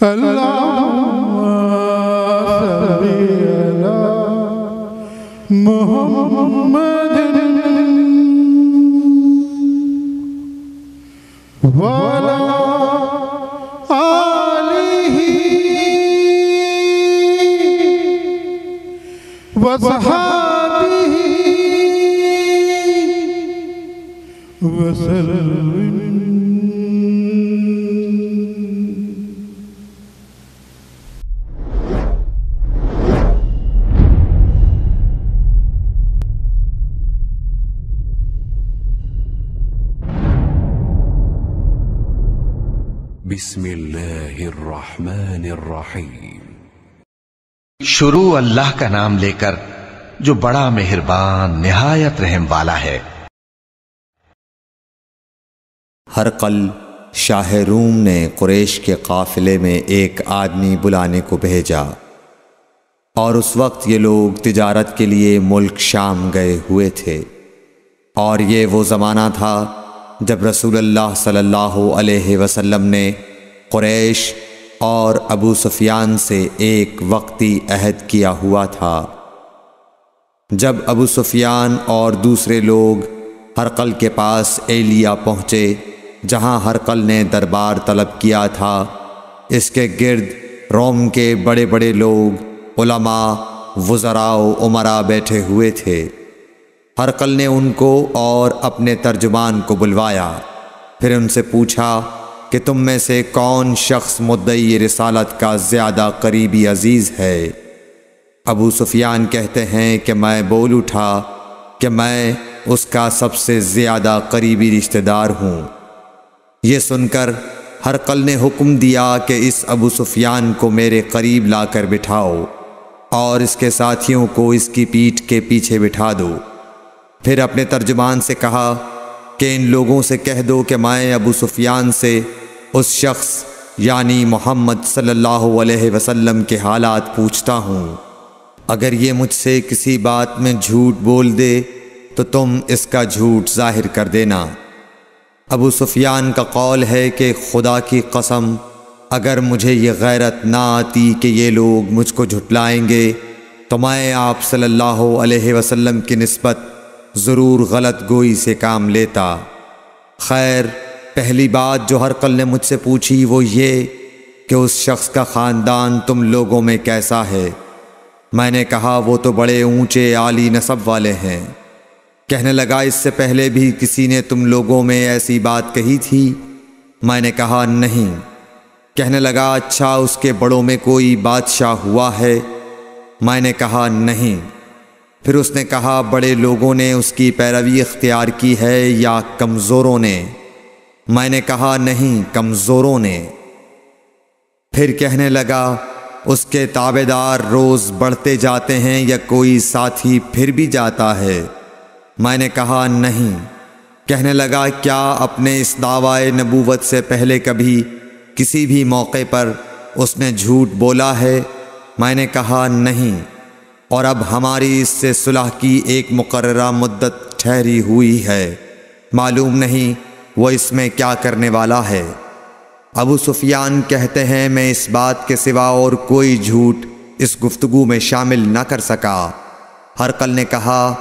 اللهم صل على محمد وعلى آلہ وصحبہ وسلم۔ بسم اللہ الرحمن الرحیم۔ شروع اللہ کا نام لے کر جو بڑا مہربان نہایت رحم والا ہے۔ ہرقل شاہ روم نے قریش کے قافلے میں ایک آدمی بلانے کو بھیجا، اور اس وقت یہ لوگ تجارت کے لیے ملک شام گئے ہوئے تھے، اور یہ وہ زمانہ تھا جب رسول اللہ صلی اللہ علیہ وسلم نے قریش اور ابو سفیان سے ایک وقتی عہد کیا ہوا تھا۔ جب ابو سفیان اور دوسرے لوگ ہرقل کے پاس ایلیا پہنچے جہاں ہرقل نے دربار طلب کیا تھا، اس کے گرد روم کے بڑے بڑے لوگ، علماء، وزراء و امراء بیٹھے ہوئے تھے۔ ہرقل نے ان کو اور اپنے ترجمان کو بلوایا، پھر ان سے پوچھا کہ تم میں سے کون شخص مدعی رسالت کا زیادہ قریبی عزیز ہے؟ ابو سفیان کہتے ہیں کہ میں بول اٹھا کہ میں اس کا سب سے زیادہ قریبی رشتہ دار ہوں۔ یہ سن کر ہرقل نے حکم دیا کہ اس ابو سفیان کو میرے قریب لا کر بٹھاؤ اور اس کے ساتھیوں کو اس کی پیٹھ کے پیچھے بٹھا دو۔ پھر اپنے ترجمان سے کہا کہ ان لوگوں سے کہہ دو کہ میں ابو سفیان سے اس شخص یعنی محمد صلی اللہ علیہ وسلم کے حالات پوچھتا ہوں، اگر یہ مجھ سے کسی بات میں جھوٹ بول دے تو تم اس کا جھوٹ ظاہر کر دینا۔ ابو سفیان کا قول ہے کہ خدا کی قسم اگر مجھے یہ غیرت نہ آتی کہ یہ لوگ مجھ کو جھٹلائیں گے تو میں آپ صلی اللہ علیہ وسلم کی نسبت ضرور غلط گوئی سے کام لیتا۔ خیر، پہلی بات جو ہرقل نے مجھ سے پوچھی وہ یہ کہ اس شخص کا خاندان تم لوگوں میں کیسا ہے؟ میں نے کہا وہ تو بڑے اونچے عالی نسب والے ہیں۔ کہنے لگا اس سے پہلے بھی کسی نے تم لوگوں میں ایسی بات کہی تھی؟ میں نے کہا نہیں۔ کہنے لگا اچھا اس کے بڑوں میں کوئی بادشاہ ہوا ہے؟ میں نے کہا نہیں۔ پھر اس نے کہا بڑے لوگوں نے اس کی پیروی اختیار کی ہے یا کمزوروں نے؟ میں نے کہا نہیں، کمزوروں نے۔ پھر کہنے لگا اس کے تابعدار روز بڑھتے جاتے ہیں یا کوئی ساتھی پھر بھی جاتا ہے؟ میں نے کہا نہیں۔ کہنے لگا کیا اپنے اس دعوی نبوت سے پہلے کبھی کسی بھی موقع پر اس نے جھوٹ بولا ہے؟ میں نے کہا نہیں، اور اب ہماری اس سے صلح کی ایک مقررہ مدت ٹھہری ہوئی ہے، معلوم نہیں وہ اس میں کیا کرنے والا ہے۔ ابو سفیان کہتے ہیں میں اس بات کے سوا اور کوئی جھوٹ اس گفتگو میں شامل نہ کر سکا۔ ہرقل نے کہا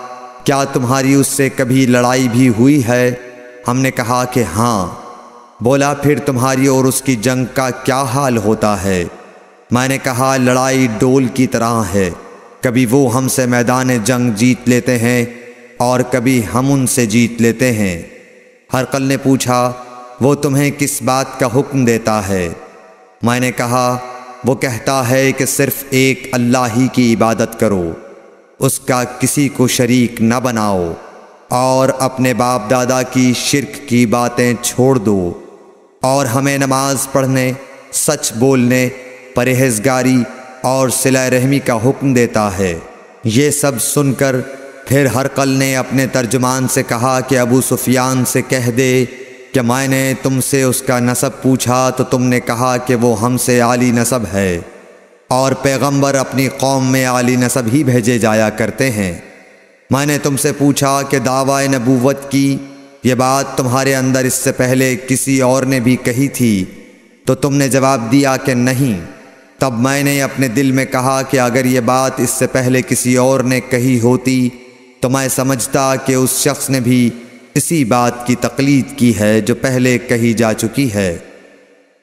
کیا تمہاری اس سے کبھی لڑائی بھی ہوئی ہے؟ ہم نے کہا کہ ہاں۔ بولا پھر تمہاری اور اس کی جنگ کا کیا حال ہوتا ہے؟ میں نے کہا لڑائی ڈول کی طرح ہے، کبھی وہ ہم سے میدان جنگ جیت لیتے ہیں اور کبھی ہم ان سے جیت لیتے ہیں۔ ہرقل نے پوچھا وہ تمہیں کس بات کا حکم دیتا ہے؟ میں نے کہا وہ کہتا ہے کہ صرف ایک اللہ ہی کی عبادت کرو، اس کا کسی کو شریک نہ بناؤ، اور اپنے باپ دادا کی شرک کی باتیں چھوڑ دو، اور ہمیں نماز پڑھنے، سچ بولنے، پرہیزگاری اور صلہ رحمی کا حکم دیتا ہے۔ یہ سب سن کر پھر ہرقل نے اپنے ترجمان سے کہا کہ ابو سفیان سے کہہ دے کہ میں نے تم سے اس کا نسب پوچھا تو تم نے کہا کہ وہ ہم سے عالی نسب ہے، اور پیغمبر اپنی قوم میں عالی نسب ہی بھیجے جایا کرتے ہیں۔ میں نے تم سے پوچھا کہ دعوی نبوت کی یہ بات تمہارے اندر اس سے پہلے کسی اور نے بھی کہی تھی؟ تو تم نے جواب دیا کہ نہیں۔ تب میں نے اپنے دل میں کہا کہ اگر یہ بات اس سے پہلے کسی اور نے کہی ہوتی تو میں سمجھتا کہ اس شخص نے بھی اسی بات کی تقلید کی ہے جو پہلے کہی جا چکی ہے۔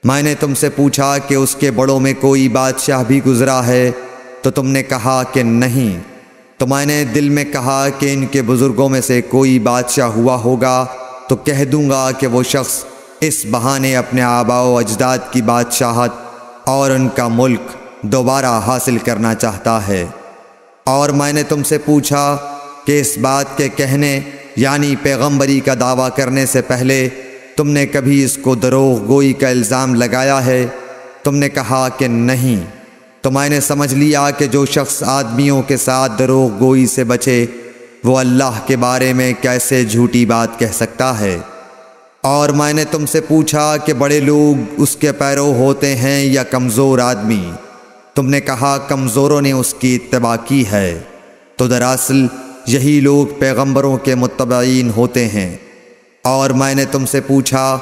میں نے تم سے پوچھا کہ اس کے بڑوں میں کوئی بادشاہ بھی گزرا ہے تو تم نے کہا کہ نہیں۔ تو میں نے دل میں کہا کہ ان کے بزرگوں میں سے کوئی بادشاہ ہوا ہوگا تو کہہ دوں گا کہ وہ شخص اس بہانے اپنے آباء و اجداد کی بادشاہت اور ان کا ملک دوبارہ حاصل کرنا چاہتا ہے۔ اور میں نے تم سے پوچھا کہ اس بات کے کہنے یعنی پیغمبری کا دعویٰ کرنے سے پہلے تم نے کبھی اس کو دروغ گوئی کا الزام لگایا ہے؟ تم نے کہا کہ نہیں۔ تو میں نے سمجھ لیا کہ جو شخص آدمیوں کے ساتھ دروغ گوئی سے بچے وہ اللہ کے بارے میں کیسے جھوٹی بات کہہ سکتا ہے۔ اور میں نے تم سے پوچھا کہ بڑے لوگ اس کے پیرو ہوتے ہیں یا کمزور آدمی؟ تم نے کہا کمزوروں نے اس کی اتباع کی ہے۔ تو دراصل یہی لوگ پیغمبروں کے متبعین ہوتے ہیں۔ اور میں نے تم سے پوچھا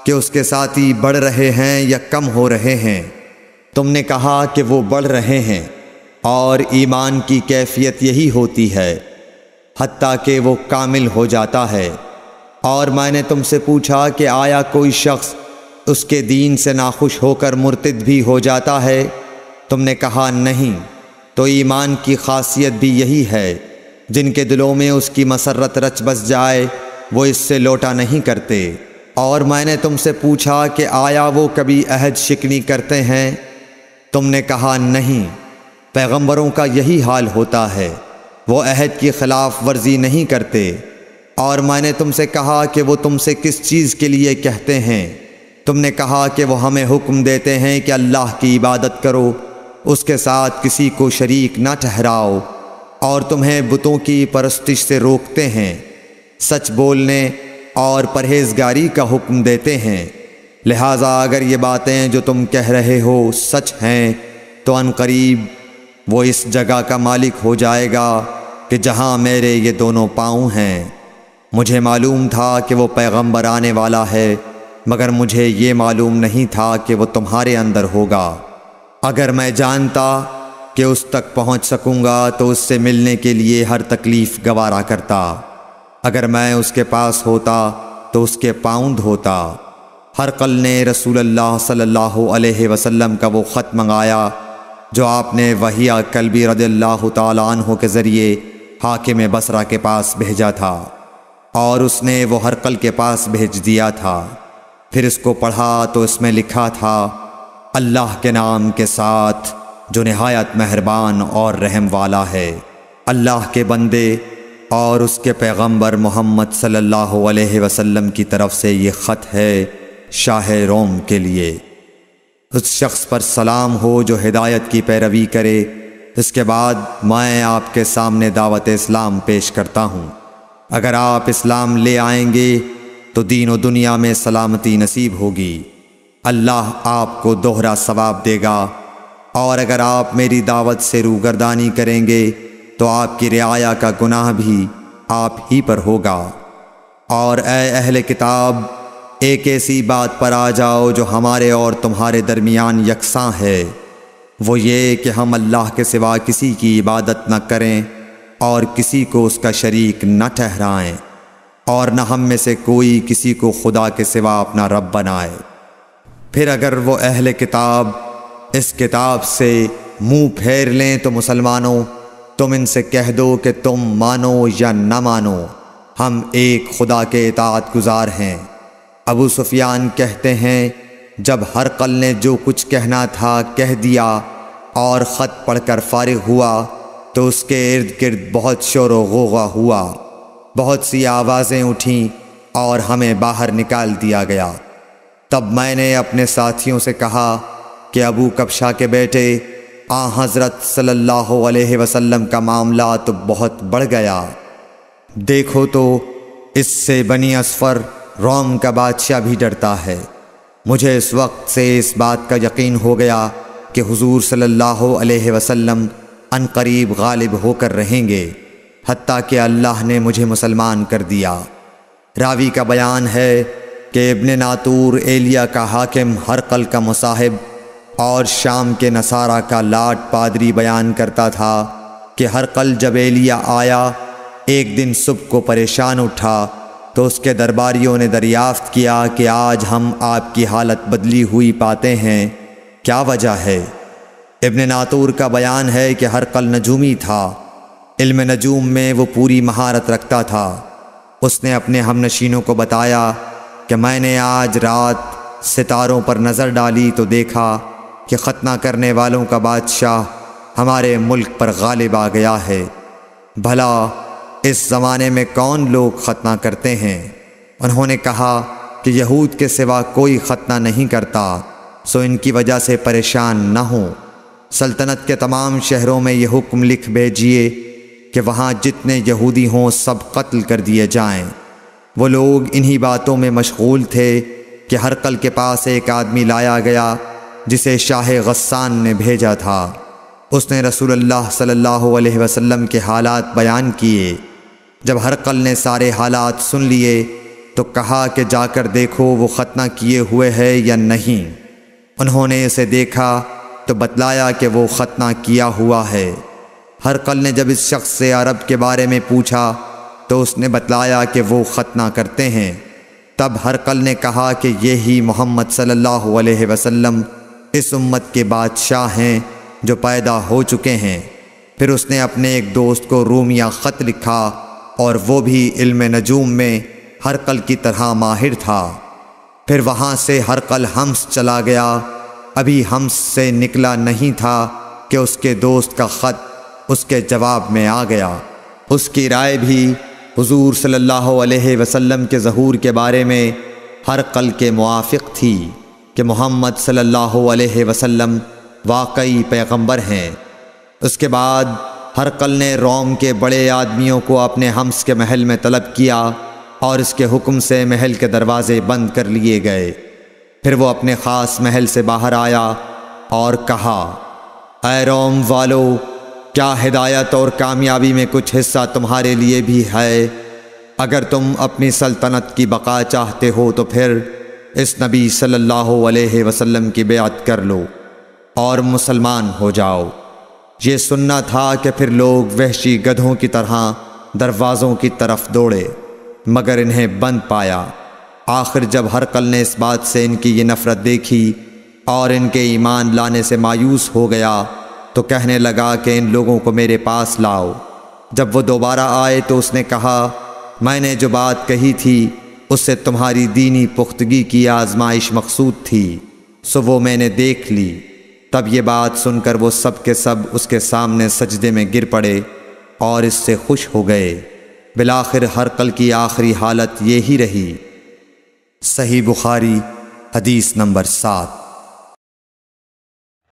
کہ اس کے ساتھی بڑھ رہے ہیں یا کم ہو رہے ہیں؟ تم نے کہا کہ وہ بڑھ رہے ہیں، اور ایمان کی کیفیت یہی ہوتی ہے حتیٰ کہ وہ کامل ہو جاتا ہے۔ اور میں نے تم سے پوچھا کہ آیا کوئی شخص اس کے دین سے ناخوش ہو کر مرتد بھی ہو جاتا ہے؟ تم نے کہا نہیں۔ تو ایمان کی خاصیت بھی یہی ہے، جن کے دلوں میں اس کی مسرت رچ بس جائے وہ اس سے لوٹا نہیں کرتے۔ اور میں نے تم سے پوچھا کہ آیا وہ کبھی عہد شکنی کرتے ہیں؟ تم نے کہا نہیں۔ پیغمبروں کا یہی حال ہوتا ہے، وہ عہد کی خلاف ورزی نہیں کرتے۔ اور میں نے تم سے کہا کہ وہ تم سے کس چیز کے لیے کہتے ہیں؟ تم نے کہا کہ وہ ہمیں حکم دیتے ہیں کہ اللہ کی عبادت کرو، اس کے ساتھ کسی کو شریک نہ ٹھہراؤ، اور تمہیں بتوں کی پرستش سے روکتے ہیں، سچ بولنے اور پرہیزگاری کا حکم دیتے ہیں۔ لہٰذا اگر یہ باتیں جو تم کہہ رہے ہو سچ ہیں تو ان قریب وہ اس جگہ کا مالک ہو جائے گا کہ جہاں میرے یہ دونوں پاؤں ہیں۔ مجھے معلوم تھا کہ وہ پیغمبر آنے والا ہے، مگر مجھے یہ معلوم نہیں تھا کہ وہ تمہارے اندر ہوگا۔ اگر میں جانتا کہ اس تک پہنچ سکوں گا تو اس سے ملنے کے لیے ہر تکلیف گوارا کرتا۔ اگر میں اس کے پاس ہوتا تو اس کے پاؤں دھوتا۔ ہرقل نے رسول اللہ صلی اللہ علیہ وسلم کا وہ خط منگایا جو آپ نے وحیہ کلبی رضی اللہ تعالیٰ عنہ کے ذریعے حاکم بصرہ کے پاس بھیجا تھا، اور اس نے وہ ہرقل کے پاس بھیج دیا تھا۔ پھر اس کو پڑھا تو اس میں لکھا تھا، اللہ کے نام کے ساتھ جو نہایت مہربان اور رحم والا ہے۔ اللہ کے بندے اور اس کے پیغمبر محمد صلی اللہ علیہ وسلم کی طرف سے یہ خط ہے شاہ روم کے لیے۔ اس شخص پر سلام ہو جو ہدایت کی پیروی کرے۔ اس کے بعد میں آپ کے سامنے دعوت اسلام پیش کرتا ہوں۔ اگر آپ اسلام لے آئیں گے تو دین و دنیا میں سلامتی نصیب ہوگی، اللہ آپ کو دوہرا ثواب دے گا۔ اور اگر آپ میری دعوت سے روگردانی کریں گے تو آپ کی رعایا کا گناہ بھی آپ ہی پر ہوگا۔ اور اے اہل کتاب، ایک ایسی بات پر آ جاؤ جو ہمارے اور تمہارے درمیان یکساں ہے، وہ یہ کہ ہم اللہ کے سوا کسی کی عبادت نہ کریں اور کسی کو اس کا شریک نہ ٹھہرائیں، اور نہ ہم میں سے کوئی کسی کو خدا کے سوا اپنا رب بنائے۔ پھر اگر وہ اہل کتاب اس کتاب سے منہ پھیر لیں تو مسلمانوں، تم ان سے کہہ دو کہ تم مانو یا نہ مانو، ہم ایک خدا کے اطاعت گزار ہیں۔ ابو سفیان کہتے ہیں، جب ہرقل نے جو کچھ کہنا تھا کہہ دیا اور خط پڑھ کر فارغ ہوا تو اس کے ارد گرد بہت شور و غوغا ہوا، بہت سی آوازیں اٹھیں اور ہمیں باہر نکال دیا گیا۔ تب میں نے اپنے ساتھیوں سے کہا کہ ابو کبشہ کے بیٹے حضرت صلی اللہ علیہ وسلم کا معاملہ تو بہت بڑھ گیا۔ دیکھو تو اس سے بنی اصفر روم کا بادشاہ بھی ڈرتا ہے۔ مجھے اس وقت سے اس بات کا یقین ہو گیا کہ حضور صلی اللہ علیہ وسلم ان قریب غالب ہو کر رہیں گے، حتیٰ کہ اللہ نے مجھے مسلمان کر دیا۔ راوی کا بیان ہے کہ کہ ابن ناطور ایلیا کا حاکم ہرقل کا مصاحب اور شام کے نصارہ کا لاٹ پادری بیان کرتا تھا کہ ہرقل جب ایلیا آیا ایک دن صبح کو پریشان اٹھا تو اس کے درباریوں نے دریافت کیا کہ آج ہم آپ کی حالت بدلی ہوئی پاتے ہیں، کیا وجہ ہے؟ ابن ناطور کا بیان ہے کہ ہرقل نجومی تھا، علم نجوم میں وہ پوری مہارت رکھتا تھا۔ اس نے اپنے ہم نشینوں کو بتایا کہ میں نے آج رات ستاروں پر نظر ڈالی تو دیکھا کہ ختنہ کرنے والوں کا بادشاہ ہمارے ملک پر غالب آ گیا ہے۔ بھلا اس زمانے میں کون لوگ ختنہ کرتے ہیں؟ انہوں نے کہا کہ یہود کے سوا کوئی ختنہ نہیں کرتا، سو ان کی وجہ سے پریشان نہ ہوں۔ سلطنت کے تمام شہروں میں یہ حکم لکھ بھیجیے کہ وہاں جتنے یہودی ہوں سب قتل کر دیے جائیں۔ وہ لوگ انہی باتوں میں مشغول تھے کہ ہرقل کے پاس ایک آدمی لایا گیا جسے شاہ غسان نے بھیجا تھا۔ اس نے رسول اللہ صلی اللہ علیہ وسلم کے حالات بیان کیے۔ جب ہرقل نے سارے حالات سن لیے تو کہا کہ جا کر دیکھو وہ ختنہ کیے ہوئے ہے یا نہیں۔ انہوں نے اسے دیکھا تو بتلایا کہ وہ ختنہ کیا ہوا ہے۔ ہرقل نے جب اس شخص سے عرب کے بارے میں پوچھا تو اس نے بتلایا کہ وہ ختنہ کرتے ہیں۔ تب ہرقل نے کہا کہ یہی محمد صلی اللہ علیہ وسلم اس امت کے بادشاہ ہیں جو پیدا ہو چکے ہیں۔ پھر اس نے اپنے ایک دوست کو رومیہ خط لکھا اور وہ بھی علم نجوم میں ہرقل کی طرح ماہر تھا۔ پھر وہاں سے ہرقل حمص چلا گیا۔ ابھی حمص سے نکلا نہیں تھا کہ اس کے دوست کا خط اس کے جواب میں آ گیا۔ اس کی رائے بھی حضور صلی اللہ علیہ وسلم کے ظہور کے بارے میں ہرقل کے موافق تھی کہ محمد صلی اللہ علیہ وسلم واقعی پیغمبر ہیں۔ اس کے بعد ہرقل نے روم کے بڑے آدمیوں کو اپنے حمص کے محل میں طلب کیا اور اس کے حکم سے محل کے دروازے بند کر لیے گئے۔ پھر وہ اپنے خاص محل سے باہر آیا اور کہا، اے روم والو، کیا ہدایت اور کامیابی میں کچھ حصہ تمہارے لیے بھی ہے؟ اگر تم اپنی سلطنت کی بقا چاہتے ہو تو پھر اس نبی صلی اللہ علیہ وسلم کی بیعت کر لو اور مسلمان ہو جاؤ۔ یہ سننا تھا کہ پھر لوگ وحشی گدھوں کی طرح دروازوں کی طرف دوڑے مگر انہیں بند پایا۔ آخر جب ہرقل نے اس بات سے ان کی یہ نفرت دیکھی اور ان کے ایمان لانے سے مایوس ہو گیا تو کہنے لگا کہ ان لوگوں کو میرے پاس لاؤ۔ جب وہ دوبارہ آئے تو اس نے کہا، میں نے جو بات کہی تھی اس سے تمہاری دینی پختگی کی آزمائش مقصود تھی، سو وہ میں نے دیکھ لی۔ تب یہ بات سن کر وہ سب کے سب اس کے سامنے سجدے میں گر پڑے اور اس سے خوش ہو گئے۔ بالآخر ہرقل کی آخری حالت یہی رہی۔ صحیح بخاری حدیث نمبر 7۔